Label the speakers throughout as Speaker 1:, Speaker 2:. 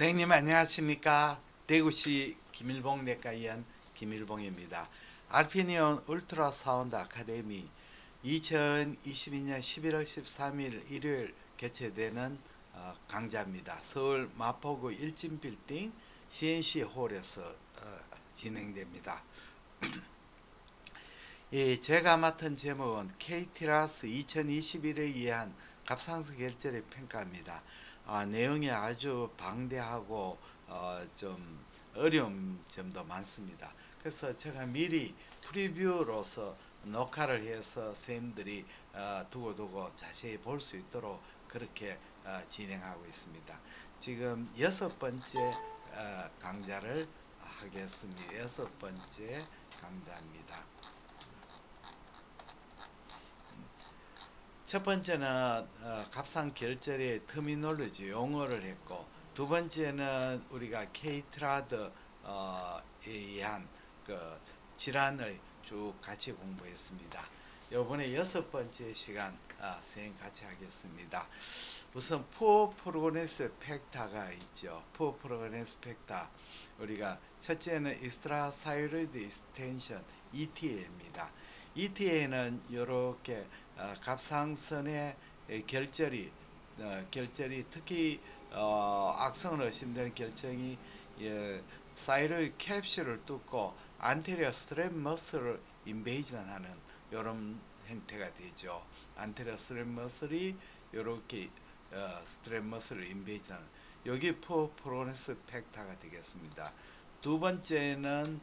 Speaker 1: 선생님 안녕하십니까? 대구시 김일봉 내과의원 김일봉입니다. 알피니온 울트라사운드 아카데미 2022년 11월 13일 일요일 개최되는 강좌입니다. 서울 마포구 일진빌딩 CNC 홀에서 진행됩니다. 제가 맡은 제목은 KT라스 2021에 의한 값상승 결절의 평가입니다. 내용이 아주 방대하고 좀 어려운 점도 많습니다. 그래서 제가 미리 프리뷰로서 녹화를 해서 선생님들이 두고두고 자세히 볼 수 있도록 그렇게 진행하고 있습니다. 지금 6번째 강좌를 하겠습니다. 6번째 강좌입니다. 첫 번째는 값상 결절의 터미놀로지 용어를 했고, 두 번째는 우리가 케이트라드에 의한 그 질환을 쭉 같이 공부했습니다. 이번에 6번째 시간 선생님 같이 하겠습니다. 우선 푸어 프로그레스 팩터가 있죠. 푸어 프로그레스 팩터, 우리가 첫째는 extracellular extension ETA입니다. ETA는 이렇게 갑상선의 결절이 특히 악성으로 의심되는 결정이 사이로이드 캡슐을 뚫고 안테리어 스트랩 머슬을 인베이전하는 이런 형태가 되죠. 안테리어 스트랩 머슬이 이렇게 스트랩 머슬을 인베이전하는, 여기 프로그레스 팩터가 되겠습니다. 두 번째는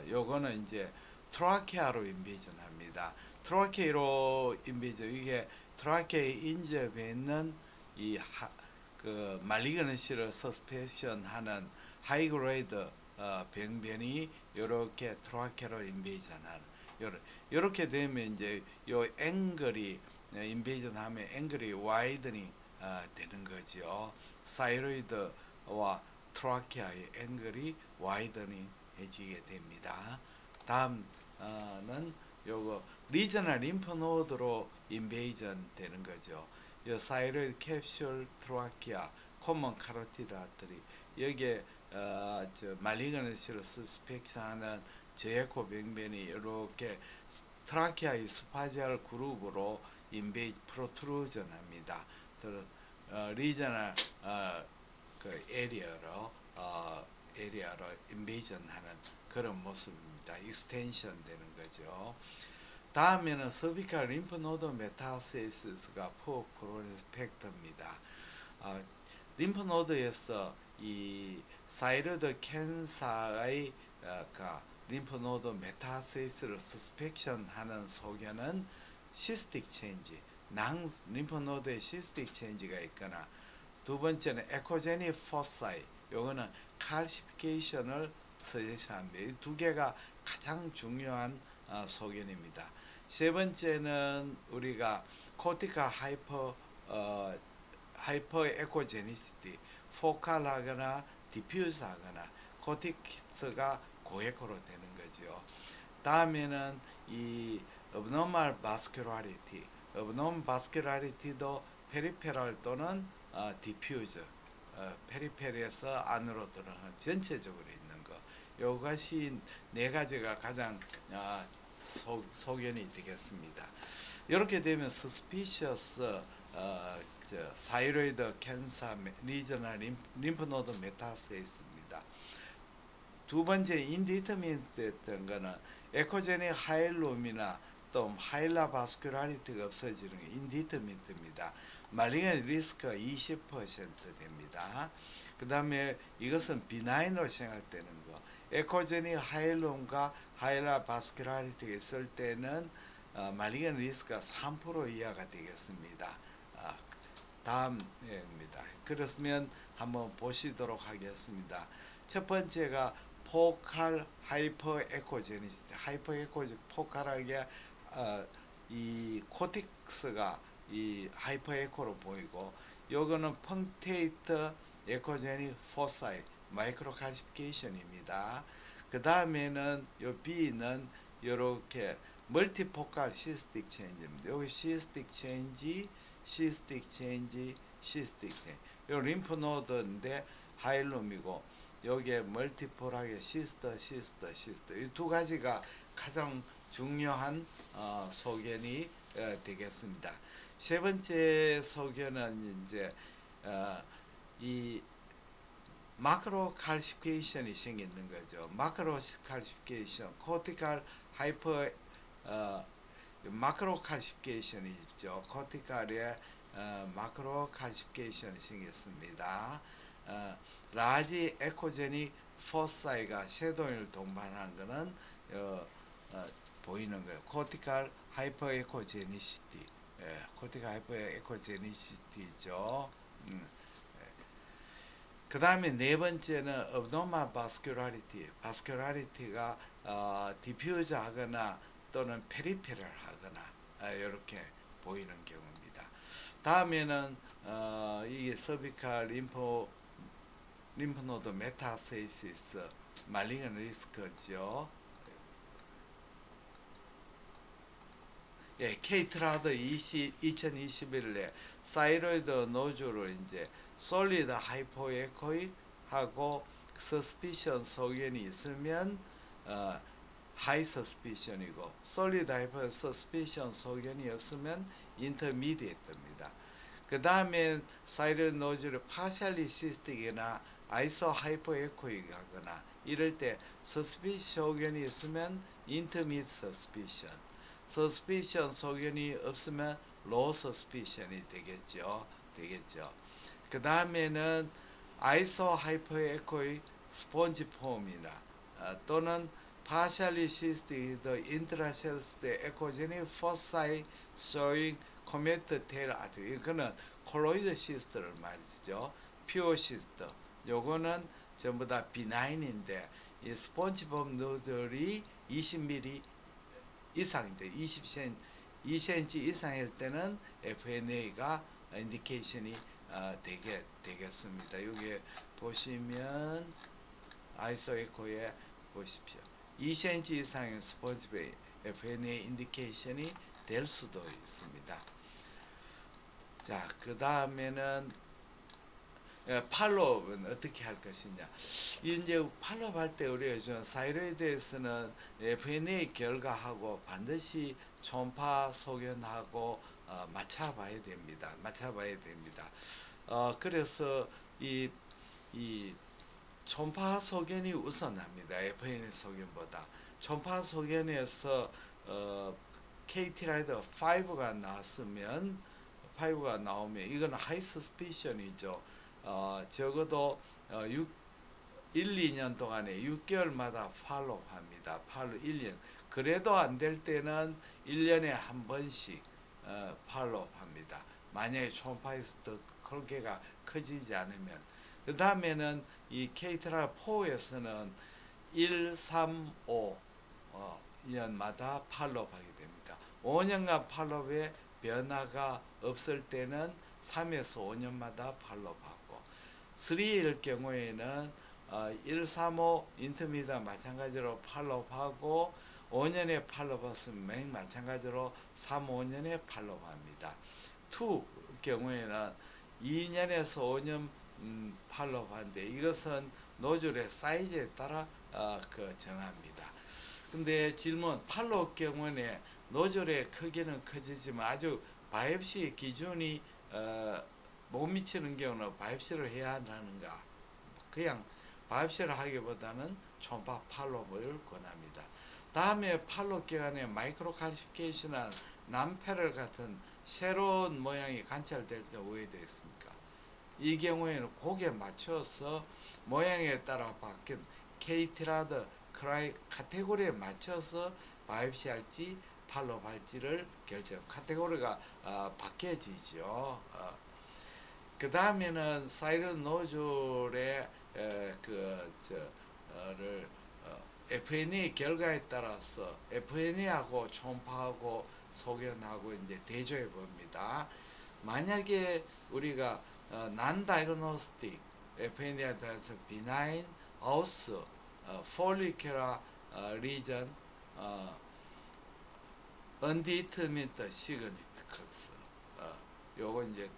Speaker 1: 요거는 이제 트라케아로 인베이전합니다. 트라케아로 인베이전, 이게 트라케아에 인접해 있는 이 말리그넌시를 서스펜션하는 하이그레이드 병변이 이렇게 트라케아로 인베이전하는, 이렇게 되면 이제 요 앵글이 인베이전하면 앵글이 와이드닝 되는 거죠. 사이로이드와 트라케아의 앵글이 와이드닝 해지게 됩니다. 다음은 요거 리저널 림프노드로 인베이전 되는 거죠. 요 사이로이드 캡슐 트라키아 코먼 카로티드 아트리, 여기에 말리그넌시로 서스펙션하는 저에코 병변이 이렇게 트라키아의 스파지알 그룹으로 인베이전 프로트루전합니다. 리저널 그 에리어로 인베이전하는 그런 모습입니다. 익스텐션 되는 거죠. 다음에는 서비컬 림프노드 메타스테이시스가 푸어 프로그레스 팩터입니다. 림프노드에서 이 사이로이드 캔서의 림프노드 메타스테이시스를 서스펙션하는 소견은 시스틱 체인지, 낭 림프노드에 시스틱 체인지가 있거나, 두 번째는 에코제닉 포사이, 요거는 칼시피케이션을 서제시합니다. 이 두 개가 가장 중요한 소견입니다. 세 번째는 우리가 코티칼 하이퍼 에코제니시티, 포칼하거나 디퓨즈하거나 코틱스가 고에코로 되는 거죠. 다음에는 이 abnormal vascularity도 페리페랄 또는 디퓨즈, 페리페리에서 안으로 들어가는 전체적으로 있는 거, 이것이 네 가지가 가장 소견이 되겠습니다. 이렇게 되면 suspicious 사이로이드 캔서 리저널 림프노드 메타스테이스입니다. 두 번째 인디터미넌트였던 거는 에코제닉 하일룸이나 또 하일라 바스큘라리티가 없어지는 게 인디터미넌트입니다. 말리건 리스크가 20% 됩니다. 그 다음에 이것은 비나인으로 생각되는 거, 에코제닉 하일룸과 하일라 바스큘라리티가 있을 때는 말리건 리스크가 3% 이하가 되겠습니다. 다음입니다. 그렇으면 한번 보시도록 하겠습니다. 첫 번째가 포칼 하이퍼 에코제니시티, 포칼하게 이 코틱스가 이 하이퍼 에코로 보이고, 요거는 펑테이트 에코제닉 포사이 마이크로 칼시피케이션입니다. 그 다음에는 요 B는 요렇게 멀티포칼 시스틱 체인지입니다. 여기 시스틱 체인지, 요 림프노드인데 하일룸이고 여기에 멀티폴하게 시스터 이 두 가지가 가장 중요한 소견이 되겠습니다. 세 번째 소견은 이제 이 마크로 칼시피케이션이 생기는 거죠. 마크로 칼시피케이션, 코티칼 하이퍼 마크로 칼시피케이션이 있죠. 코티칼에 마크로 칼시피케이션이 생겼습니다. 라지 에코제닉 포사이가 쇄도인을 동반하는 것은 보이는 거예요. 코티칼 하이퍼 에코제니시티, 코티칼 하이퍼 에코제니시티죠. 그 다음에 네 번째는 abnormal vascularity, 바스큘라리티가 디퓨즈 하거나 또는 페리페럴 하거나 이렇게 보이는 경우입니다. 다음에는 이게 서비칼 림프노드 메타스테이시스 말링은 리스크죠. 예, 케이트라드 2021에 사이로이드 노즐을 이제 솔리드 하이포에코이 하고 서스피션 소견이 있으면 하이 서스피션이고 솔리드 하이포 서스피션 소견이 없으면 인터미디에트입니다. 그 다음에 사이로이드 노즐이 파셜리 시스틱이나 아이소 하이포에코이 하거나 이럴 때 서스피션 소견이 있으면 인터미디에트 서스피션, 서스피션 소견이 없으면 로우 서스피션이 되겠죠. 그 다음에는 아이소 하이퍼에코이 스폰지 폼이나 또는 파셜리 시스티드 인트라셀스테 에코제닉 포사이 소잉 코메트 테일 아트, 이거는 콜로이드 시스트를 말이죠. 퓨어 시스트, 요거는 전부 다 비나인인데 이 스폰지 폼 노즐이 20mm 이상인데 2cm 이상일 때는 FNA가 인디케이션이 되겠습니다. 여기 보시면 아이소에코에 보십시오. 2cm 이상의 스폰지베이 FNA 인디케이션이 될 수도 있습니다. 자, 그 다음에는 팔로업은 어떻게 할 것이냐. 이제 팔로업 할 때 우리가 요즘 사이로이드에서는 FNA 결과하고 반드시 초음파 소견하고 맞춰봐야 됩니다. 그래서 이 초음파 소견이 우선합니다. FNA 소견보다. 초음파 소견에서 KT-라이더 5가 나오면 이건 하이 서스피션이죠. 적어도 1-2년 동안에 6개월마다 팔로우합니다. 1년. 그래도 안 될 때는 1년에 한 번씩 팔로우합니다. 만약에 초음파에서 더 크기가 커지지 않으면. 그 다음에는 이 KT-4에서는 1, 3, 5년마다 팔로우하게 됩니다. 5년간 팔로우에 변화가 없을 때는 3에서 5년마다 팔로우하고, 3일 경우에는 1, 3, 5 인터미디아 마찬가지로 팔로우하고 5년에 팔로우했으면 마찬가지로 3, 5년에 팔로우합니다. 2 경우에는 2년에서 5년 팔로우하는데 이것은 노즐의 사이즈에 따라 정합니다. 근데 질문, 팔로우 경우에 노즐의 크기는 커지지만 아주 바이옵시 기준이 못 미치는 경우는 바이옵시를 해야 하는가? 그냥 바이옵시를 하기보다는 초음파 팔로우를 권합니다. 다음에 팔로우 기간에 마이크로 칼시피케이션은 남페럴 같은 새로운 모양이 관찰될 때 왜 되겠습니까? 이 경우에는 곡에 맞춰서 모양에 따라 바뀐 KT-라드 카테고리에 맞춰서 바이옵시 할지 팔로우 할지를 결정. 카테고리가 바뀌어지죠. 그 다음에는 사이로이드 노즐의 FNA 결과에 따라서 FNA하고 초음파하고 소견하고 이제 대조해 봅니다. 만약에 우리가 non-diagnostic FNA에 따라서 benign, aus, follicular lesion, undetermined significance, 요거 이제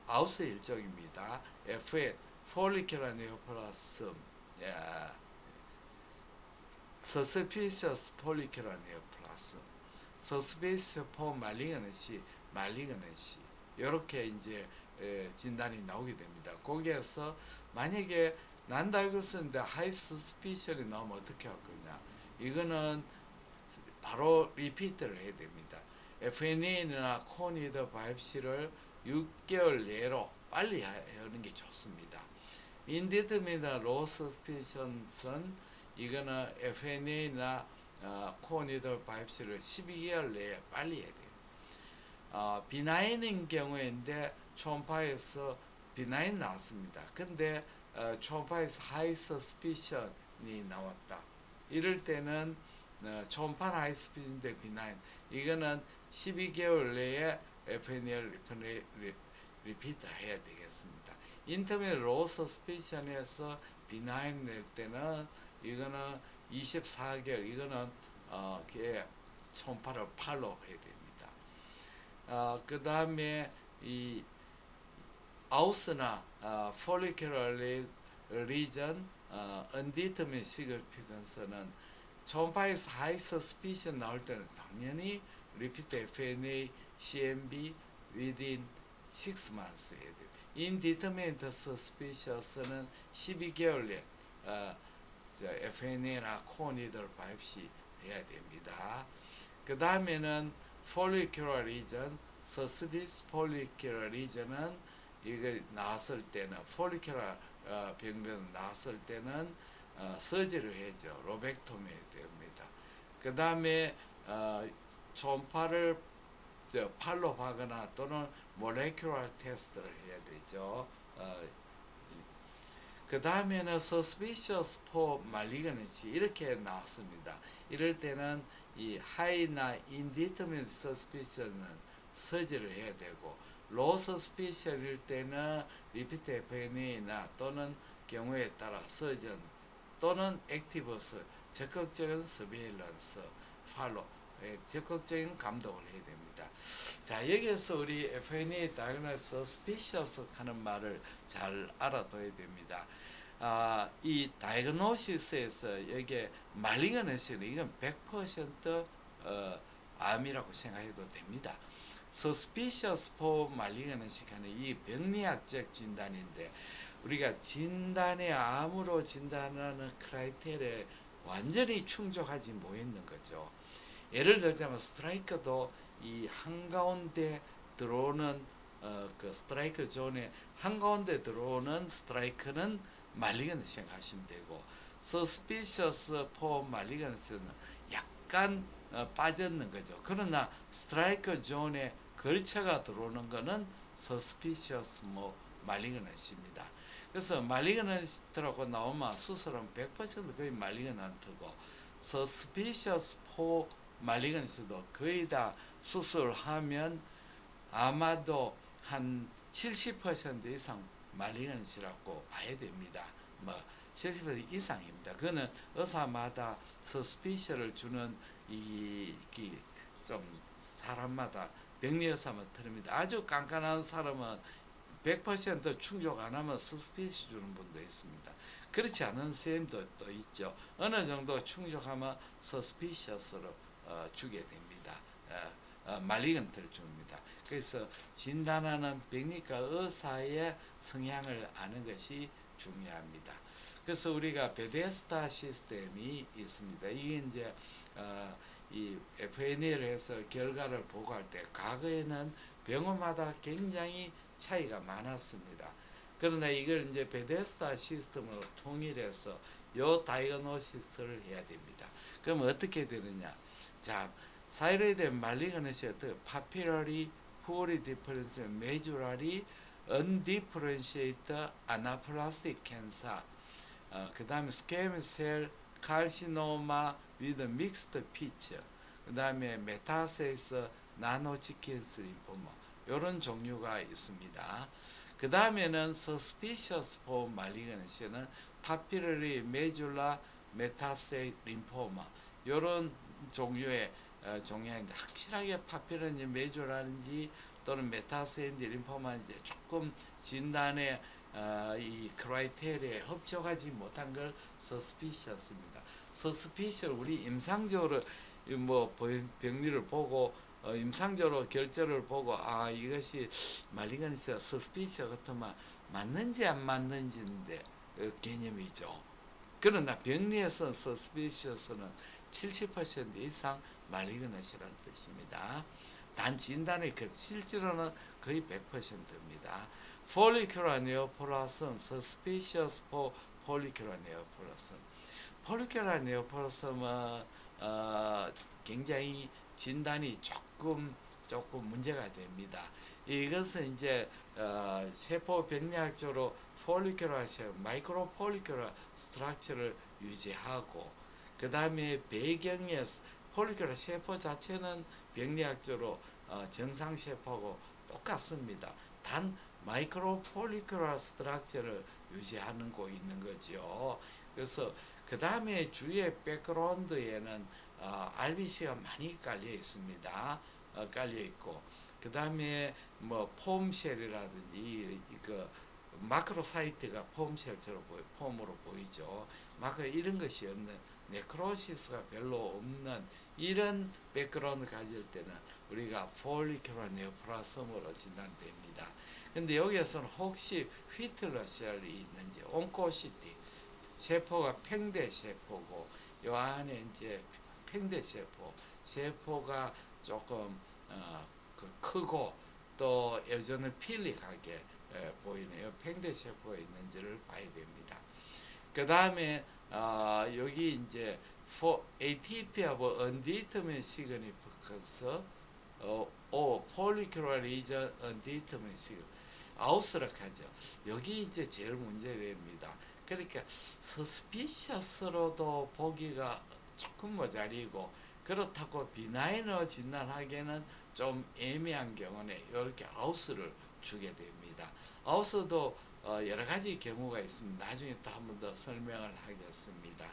Speaker 1: 아우스 일종입니다. FN follicular neoplasm, suspicious follicular neoplasm, suspicious for malignancy, 이렇게 이제 진단이 나오게 됩니다. 거기에서 만약에 난다 알고 썼는데 high suspicion이 나오면 어떻게 할 거냐? 이거는 바로 리피트를 해야 됩니다. FNA나 코니더 바이옵시를 6개월 내로 빨리 하는 게 좋습니다. Indeterminate low suspicion은 이거는 FNA나 코니더 바이옵시를 12개월 내에 빨리 해야 돼요. 비나인인 경우인데 초음파에서 비나인 나왔습니다. 근데 초음파에서 high suspicion이 나왔다. 이럴 때는 초음파 하이 스피드인데 비나인, 이거는 12개월 내에 FNA를 리피트 해야 되겠습니다. 인터미디엇 로우 서스피션에서 비나인 낼 때는 이거는 24개월, 이거는 초음파를 팔로우 해야 됩니다. 그 다음에 이 아우스나 follicular lesion undetermined significance는 초음파에서 high suspicion 나올 때는 당연히 repeat FNA, CMB within 6 months 해야 돼요. Indeterminate suspicious는 12개월 내 FNA나 코니들 바이옵시 해야 됩니다. 그 다음에는 follicular lesion, suspicious follicular lesion은 이거 나왔을 때는 follicular 병변 나왔을 때는 서지를 해죠. 로벡토미 됩니다. 그 다음에 초음파를 팔로우하거나 또는 모레큘러 테스트를 해야 되죠. 그 다음에는 suspicious for malignancy 이렇게 나왔습니다. 이럴 때는 이 high나 indeterminate suspicion은 서지를 해야 되고, low suspicion일 때는 repeat FNA나 또는 경우에 따라 서전 또는 액티버스, 적극적인 서베일런스, 팔로, 적극적인 감독을 해야 됩니다. 자, 여기에서 우리 FNA diagnosis suspicious 하는 말을 잘 알아둬야 됩니다. 이 다이그노시스에서 여기에 말리그넌시는 이건 100% 암이라고 생각해도 됩니다. Suspicious for malignancy 하는 이 병리학적 진단인데, 우리가 진단에 암으로 진단하는 크라이테리아에 완전히 충족하지 못했는 거죠. 예를 들자면 스트라이크도 이 한가운데 들어오는 그 스트라이크 존에 한가운데 들어오는 스트라이크는 말리건스 생각하시면 되고, suspicious for malignancy는 약간 빠졌는 거죠. 그러나 스트라이크 존에 걸쳐가 들어오는 거는 suspicious malignancy입니다. 그래서 malignant라고 나오면 수술은 100% 거의 malignant고, suspicious for malignancy도 거의 다 수술하면 아마도 한 70% 이상 malignancy라고 봐야 됩니다. 70% 이상입니다. 그거는 의사마다 suspicion을 주는 좀 사람마다 병리의사만 틀립니다. 아주 깐깐한 사람은 100% 충족 안 하면 suspicious 주는 분도 있습니다. 그렇지 않은 선생님도 또 있죠. 어느 정도 충족하면 suspicious로 주게 됩니다. malignant를 줍니다. 그래서 진단하는 병리과 의사의 성향을 아는 것이 중요합니다. 그래서 우리가 베데스다 시스템이 있습니다. 이게 이제 이 FNA를 해서 결과를 보고할 때 과거에는 병원마다 굉장히 차이가 많았습니다. 그러나 이걸 이제 베데스다 시스템으로 통일해서 요 다이그노시스를 해야 됩니다. 그럼 어떻게 되느냐? 자, 사이로이드 말리그넌시 papillary poorly differentiated majorly undifferentiated anaplastic cancer, 그 다음에 squamous cell carcinoma with mixed feature, 그 다음에 metastasis non-Hodgkin lymphoma, 이런 종류가 있습니다. 그 다음에는 suspicious for malignancy는 papillary medulla metastatic lymphoma, 이런 종류의 종양인데 확실하게 파피러인지 메조라는지 또는 메타세인지 림포마인지 조금 진단에 이 크라이테리아에 흡족하지 못한 걸 suspicious입니다. suspicious 우리 임상적으로 뭐 병리를 보고 임상적으로 결절을 보고 이것이 말리건시가 suspicious 같으면 맞는지 안 맞는지인데 개념이죠. 그러나 병리에서 suspicious는 70% 이상 말리건시라는 뜻입니다. 단 진단의 실제로는 거의 100%입니다. follicular neoplasm, suspicious for follicular neoplasm. follicular neoplasm은 굉장히 진단이 조금 문제가 됩니다. 이것은 이제 세포 병리학적으로 follicular, 마이크로 follicular 스트럭처를 유지하고 그 다음에 배경에 follicular 세포 자체는 병리학적으로 정상 세포하고 똑같습니다. 단 마이크로 폴리큘러 스트럭처를 유지하는 거 있는 거죠. 그래서 그 다음에 주위의 백그라운드에는 RBC가 많이 깔려 있습니다. 깔려 있고 그 다음에 뭐 폼쉘이라든지 그 마크로사이트가 폼쉘처럼 폼으로 보이죠. 이런 것이 없는 네크로시스가 별로 없는 이런 백그라운드 가질 때는 우리가 폴리큘러 네오플라스모로 진단됩니다. 근데 여기에서는 혹시 휘틀러셀이 있는지 온코시티 세포가 팽대 세포고 요 안에 이제 팽대 세포가 조금 크고 또 여전히 필릭하게 보이네요. 팽대 세포가 있는지를 봐야 됩니다. 그 다음에 여기 이제 ATP하고 undetermined significance follicular lesion undetermined significance 아웃스락하죠. 여기 이제 제일 문제됩니다. 그러니까 suspicious로도 보기가 조금 모자리고 그렇다고 비나인으로 진단하기에는 좀 애매한 경우는 이렇게 아웃스를 주게 됩니다. 아웃스도 여러 가지 경우가 있습니다. 나중에 또 한 번 더 설명을 하겠습니다.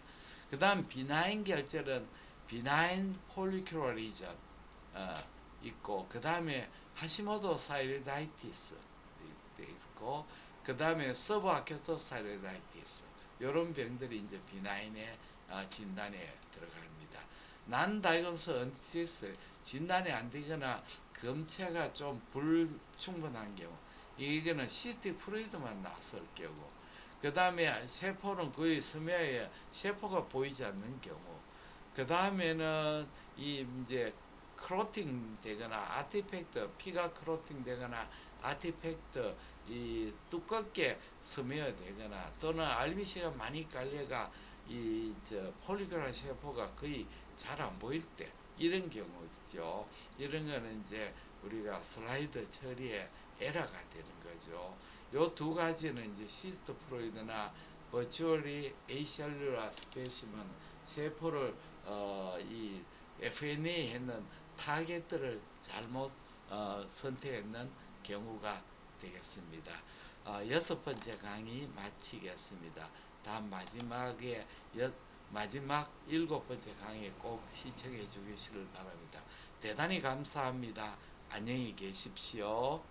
Speaker 1: 그 다음 비나인 결절은 비나인 폴리큘러 리전 있고 그 다음에 하시모토 사이르다이티스 있고 그 다음에 서브아큐트 사이르다이티스 이런 병들이 이제 비나인의 진단에 들어갑니다. 난 다이건스 언티스 진단이 안 되거나 검체가 좀 불충분한 경우 이거는 시스틱 프루이드만 나왔을 경우 그 다음에 세포는 거의 스며에 세포가 보이지 않는 경우 그 다음에는 이 이제 크로팅 되거나 아티팩트 피가 크로팅 되거나 아티팩트 이 두껍게 스며되거나 또는 RBC가 많이 깔려가 이 폴리큘러 세포가 거의 잘 안 보일 때 이런 경우죠. 이런 거는 이제 우리가 슬라이드 처리에 에러가 되는 거죠. 요 두 가지는 이제 시스트 프로이드나 버추얼리 에이셀룰라 스페시먼 세포를 이 FNA 했는 타겟들을 잘못 선택했는 경우가 되겠습니다. 6번째 강의 마치겠습니다. 다음 마지막 7번째 강의 꼭 시청해 주시길 바랍니다. 대단히 감사합니다. 안녕히 계십시오.